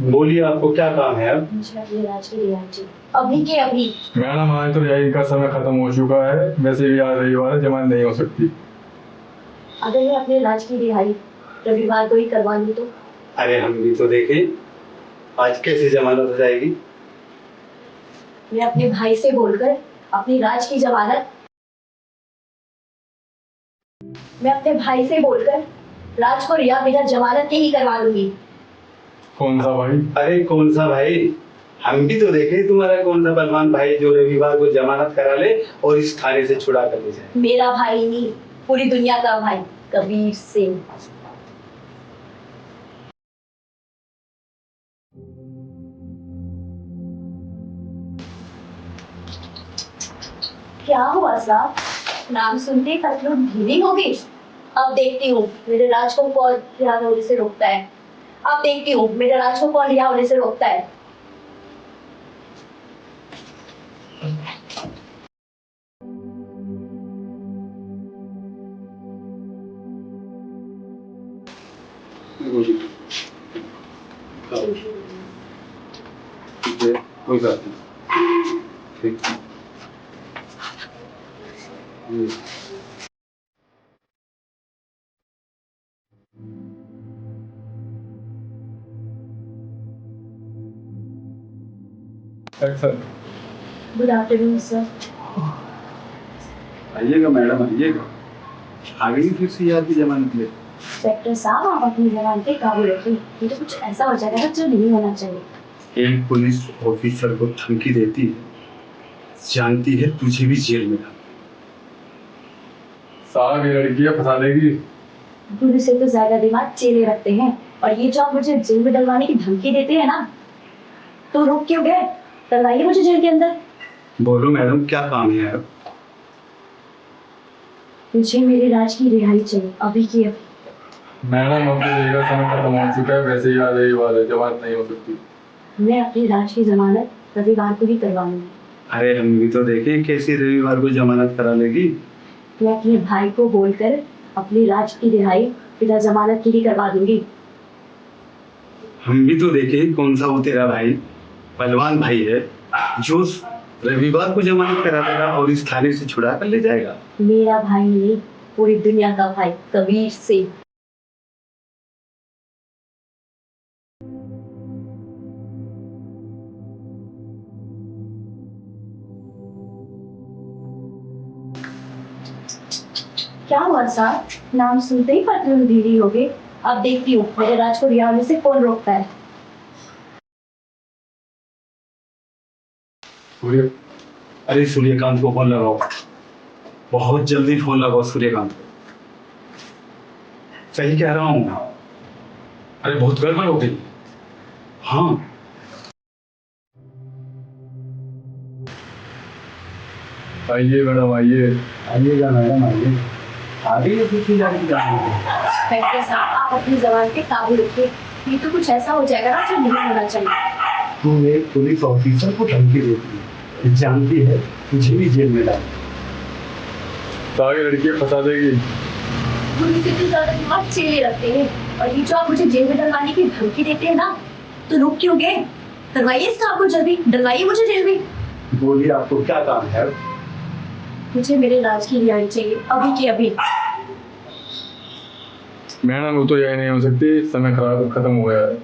बोलिए, आपको क्या काम है अब? मुझे अपने राज की रिहाई चाहिए अभी के अभी। मैडम आज तो रिहाई का समय खत्म हो चुका है, वैसे भी आज रविवार है, जमानत नहीं हो सकती। अगर मैं अपने राज की रिहाई रविवार को ही करवा लूँ तो? अरे हम भी तो देखें, आज कैसे जमानत हो जाएगी? मैं अपने भाई से बोलकर अपनी राज की जमानत मैं अपने भाई से बोलकर राज को रिहा बिना जमानत के ही करवा लूंगी। कौन सा भाई? अरे कौन सा भाई? हम भी तो देखें तुम्हारा कौन सा बलवान भाई जो रविवार को जमानत करा ले और इस थाने से छुड़ा कर ले जाए। मेरा भाई नहीं, पूरी दुनिया का भाई, कबीर सिंह। क्या हुआ साहब? नाम सुनते ही पतलून ढीली हो गई। अब देखती हूँ मेरे राज को कौन रिहा होने से रोकता है। अब देखती हूँ मेरे राज को कौन रिहा होने से रोकता है। कोई बात नहीं। ठीक। Sir good afternoon sir. आइएगा मैडम, आइएगा। आ गई फिर से याद की जमानत ले। इंस्पेक्टर साहब, आप अपनी जबान पे काबू रखिए। ये तो कुछ ऐसा हो जाएगा जो नहीं होना चाहिए। एक पुलिस ऑफिसर को धमकी देती है, जानती है तुझे भी जेल में डाल। साहब ये लड़की है, फंसा देगी। पुलिस से तो ज्यादा दिमाग चेले रखते हैं, और ये जो आप मुझे जेल में डलवाने की धमकी देते हैं ना, तो रुक क्यों गए? डलवाइए मुझे जेल के अंदर। बोलो मैडम, क्या काम है अब? मुझे मेरे राज की रिहाई चाहिए अभी की अभी। मैडम अब रिहाई का समय खत्म हो चुका है, वैसे ही आज रविवार है, जमानत नहीं हो सकती। मैं अपनी राज की जमानत रविवार को ही करवाऊंगी। अरे हम भी तो देखें कैसी रविवार को जमानत करा लेगी। मैं अपने भाई को बोलकर अपनी राज की रिहाई बिना जमानत की ही करवा दूंगी। हम भी तो देखें कौन सा वो तेरा भाई, पहलवान भाई है, जो रविवार को जमानत करा देगा और इस थाने से छुड़ा कर ले जाएगा। मेरा भाई नहीं, पूरी दुनिया का भाई, कबीर सिंह। क्या हुआ साहब? नाम सुनते ही पतलून ढीली हो गई। अब देखती हूँ मेरे राज को रिहा होने से कौन रोकता है। सूर्य, अरे सूर्यकांत को फोन लगाओ, बहुत जल्दी फोन लगाओ सूर्यकांत को। सही कह रहा हूँ। अरे बहुत गड़बड़ हो गई। हाँ आइए मैडम, आइए। आइएगा मैडम, आइए। आ गई है दूसरी जाने की। इंस्पेक्टर साहब, आप अपनी जबान पे काबू रखिए। ये तो कुछ ऐसा हो जाएगा ना जो नहीं होना चाहिए। तू एक पुलिस ऑफिसर को धमकी देती है, जानती है तुझे भी जेल में डाल। साहब ये लड़की है, फंसा देगी। पुलिस से तो ज्यादा दिमाग चेले रखते हैं, और ये जो आप मुझे जेल में डलवाने की धमकी देते हैं ना, तो रुक क्यों गए? डलवाइए इस काम को जल्दी, डलवाइए मुझे जेल में। बोलिए, आपको क्या काम है? मुझे मेरे राज की रिहाई चाहिए अभी की अभी। मैडम वो तो यही नहीं हो सकती, समय खराब खत्म हो गया है।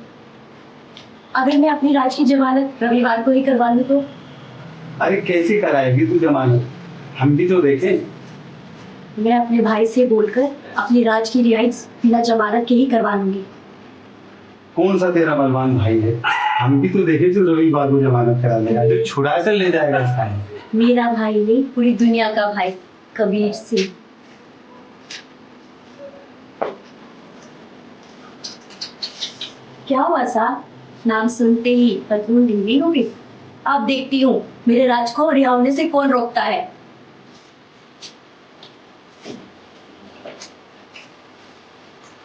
अगर मैं अपनी राज की जमानत रविवार को ही करवा लूं तो? अरे कैसे कराएगी तू जमानत? हम भी तो देखें। मैं अपने भाई से बोलकर अपनी राज की रिहाई बिना जमानत के ही करवा लूंगी। कौन सा तेरा बलवान भाई है? हम भी तो देखे जो रविवार को जमानत करा लेगा, जो छुड़ा कर ले जाएगा इस थाने। मेरा भाई नहीं, पूरी दुनिया का भाई, कबीर सिंह। क्या हुआ साहब? नाम सुनते ही पतलून ढीली हो गई। अब देखती हूँ मेरे राज को रिहा होने से कौन रोकता है।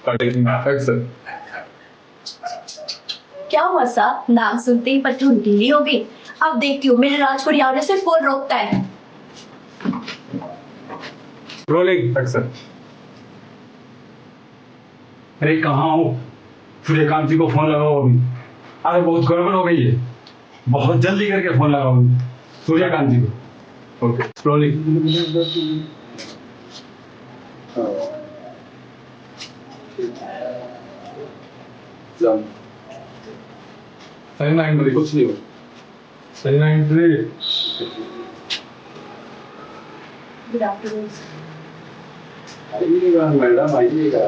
एक्शन। क्या हुआ साहब? नाम सुनते ही पतलून ढीली हो गई। अब देखती हूँ मेरे राज को रिहा होने से कौन रोकता है। रोलिंग। एक्शन। अरे कहाँ हो? सूर्यकांत जी को फोन लगाओ अभी। अरे बहुत गड़बड़ हो गई है, बहुत जल्दी करके फोन लगाओ सूर्यकांत जी को। Okay rolling. सही नाइन बजे कुछ नहीं हो, सही नाइन बजे। Good afternoon. आइएगा मैडम आइएगा,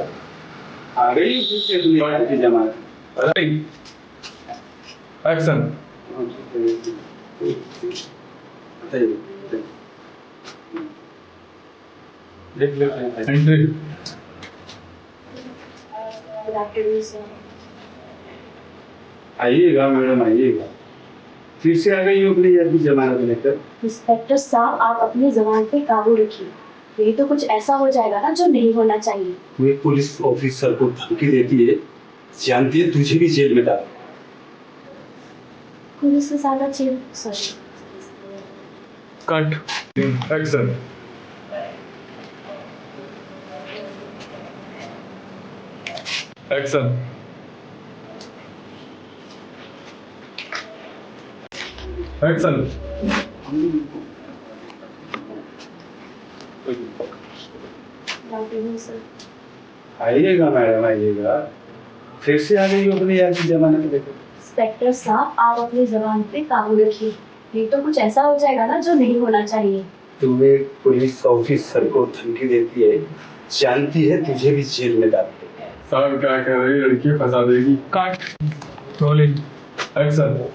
आ गई फिर से दुनिया की जमानत। Action. Entry. Good afternoon sir. आइएगा मैडम आइएगा, फिर से आ गई हो अपनी यार की जमानत लेकर। इंस्पेक्टर साहब, आप अपनी जबान पे काबू रखिए, नहीं तो कुछ ऐसा हो जाएगा ना जो नहीं होना चाहिए। वो एक पुलिस ऑफिसर को धमकी देती है, जानती है तुझे भी जेल में डाल। पुलिस से ज्यादा jail, sorry. Cut. Action. Action. Action. Good afternoon sir. आइएगा मैडम आइएगा, फिर से आ गई हो अपनी यार की जमानत लेकर। इंस्पेक्टर साहब, आप अपनी जबान पे काबू रखिए, नहीं तो कुछ ऐसा हो जाएगा ना जो नहीं होना चाहिए। तू एक पुलिस ऑफिसर को धमकी देती है, जानती है तुझे भी जेल में डाल। साहब क्या कह रही है, लड़की फंसा देगी। Cut. Rolling. Action.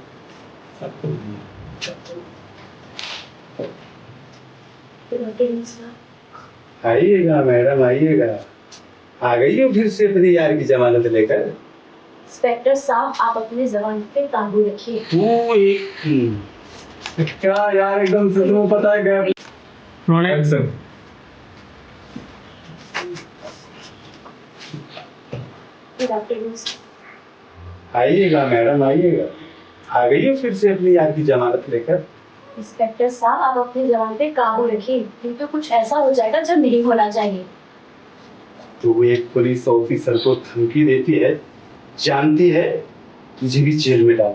Good afternoon sir. आइएगा मैडम आइएगा, आ गई हो फिर से अपनी यार की जमानत लेकर। इंस्पेक्टर साहब, आप अपनी जबान पे काबू रखिए। वो एक क्या यार एकदम से तुम्हें पता है क्या। Rolling. Action. Good afternoon sir. आइएगा मैडम आइएगा, आ गई हो फिर से अपनी यार की जमानत लेकर। इंस्पेक्टर साहब, आप अपनी जबान पे काबू रखिए, नहीं तो कुछ ऐसा हो जाएगा जो नहीं होना चाहिए। तो एक पुलिस ऑफिसर को धमकी देती है, जानती है तुझे भी जेल में डाल।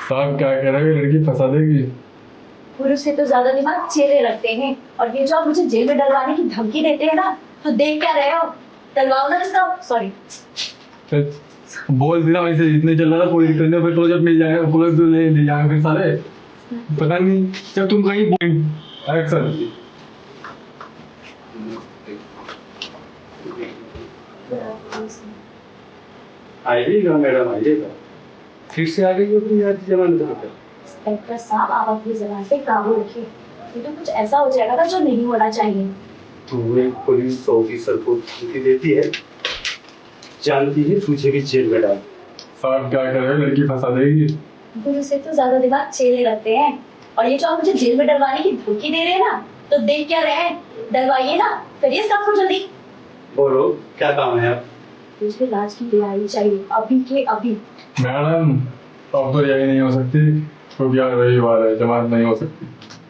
साहब क्या कह रहे हैं, लड़की फंसा देगी। पुरुष से तो ज्यादा दिमाग चेहरे रखते हैं, और ये जो आप मुझे जेल में डलवाने की धमकी देते हैं ना, तो देख क्या रहे हो? डलवाओ ना इसका, सॉरी। बोल दिया वैसे, जितने चल रहा था कोई दिक्कत नहीं, फिर प्रोजेक्ट मिल जाएगा, पुलिस ले जाएंगे फिर सारे। पता नहीं जब तुम कहीं एक्शन। आइएगा मैडम आइएगा, फिर से आ गई हो अपनी यार की जमानत लेकर। इंस्पेक्टर साहब, आप अपनी जबान पे काबू रखिए, नहीं तो कुछ ऐसा हो जाएगा ना जो नहीं होना चाहिए। तू एक पुलिस ऑफिसर को धमकी देती है, जानती है तुझे भी जेल में डाल। साहब क्या कह रहे हैं, लड़की फंसा देगी। पुरुष से तो ज्यादा दिमाग चेहरे रखते हैं, और ये जो आप मुझे जेल में डलवाने की धमकी दे रहे हैं ना, तो देख क्या रहे हैं? डलवाइए ना, करिए इस काम को जल्दी। बोलो क्या काम है आप। मुझे राज की रिहाई चाहिए, अभी के अभी। मैडम अब तो यही नहीं हो सकती, क्योंकि आज रविवार है, जमानत नहीं हो सकती।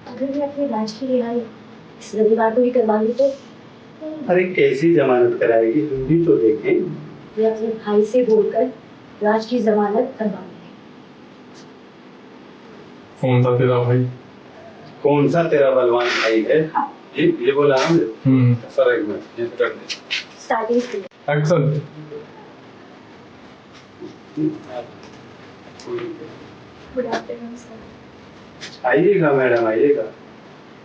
अगर मैं अपने राज की रिहाई इस रविवार को ही करवा ली तो अरे कैसी जमानत कराएगी, हम भी तो देखें। मैं अपने भाई से बोलकर राज की जमानत करवा लूंगी। कौन सा तेरा भाई? कौन सा तेरा बलवान भाई है? ये बोला हम। सर एक मिनट ये कर दे। स्टार्टिंग से एक्शन। Good afternoon sir. आइएगा मैडम आइएगा,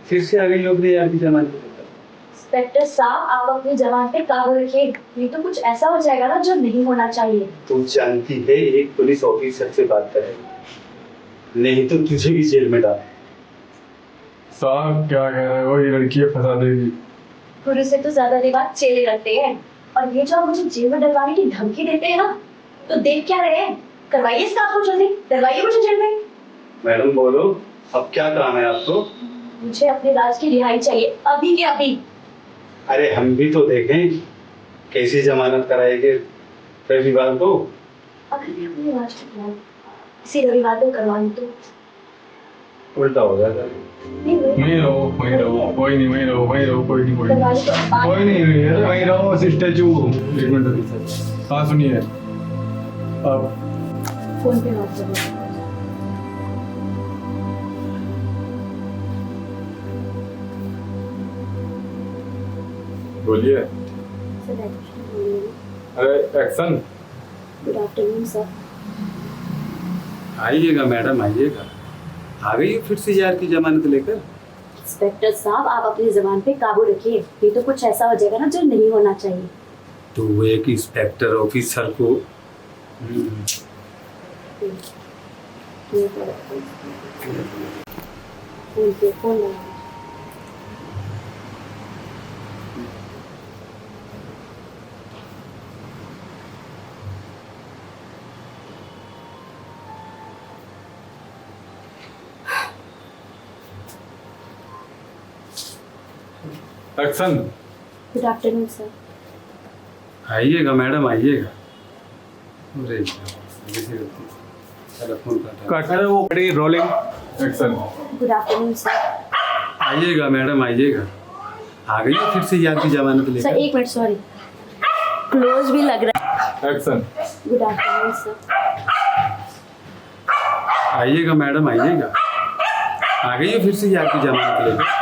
फिर से आ गई हो अपनी यार की जमानत लेकर। इंस्पेक्टर साहब, आप अपनी जबान पे काबू रखिए, नहीं तो कुछ ऐसा हो जाएगा ना जो नहीं होना चाहिए। तू जानती है एक पुलिस ऑफिसर से बात करें, नहीं तो तुझे भी जेल में डाल। साहब क्या कह रहे हैं, वही लड़की फंसा देगी। पुरुष से तो ज्यादा दिमाग चेहरे रखते हैं, और ये जो आप मुझे जेल में डलवाने की धमकी देते हैं ना, तो देख क्या रहे हैं? करवाइए इस काम को जल्दी, डलवाइए मुझे जेल में। मैडम बोलो अब क्या काम है आपको। मुझे अपने राज की रिहाई चाहिए, अभी के अभी। अरे हम भी तो देखें कैसी जमानत कराएंगे रविवार को। अगर मैं अपने राज की रिहाई इसी रविवार को करवा लूं तो उल्टा हो जाता है। वहीं रहो वहीं रहो, कोई नहीं वहीं रहो वहीं रहो, कोई नहीं कोई करवा नहीं लूं तो बाद कोई नहीं वहीं रहो। स्टैचू एक मिनट हाँ सुनिए, अब फोन पे बात कर रहे बोलिए। सर। अरे एक्शन। Good afternoon sir. आइएगा मैडम आइएगा। आ गई है फिर से यार की जमानत लेकर। इंस्पेक्टर साहब आप अपनी जबान पे काबू रखिए, ये तो कुछ ऐसा हो जाएगा ना जो नहीं होना चाहिए। तो वो एक इंस्पेक्टर ऑफिसर को फोन पे फोन लगा। एक्शन। Good afternoon sir. आइएगा मैडम आइएगा। अरे यार, आगे से गलती से। चलो फोन काटा। कट। अरे वो खड़ी rolling. Action. Good afternoon sir. आइएगा मैडम आइएगा। आ गई है फिर से यार की जमानत सर लेकर। एक मिनट, सॉरी, क्लोज भी लग रहा एक्शन। है। Good afternoon sir. आइएगा मैडम आइएगा। आ गई है फिर से यार की जमानत लेकर।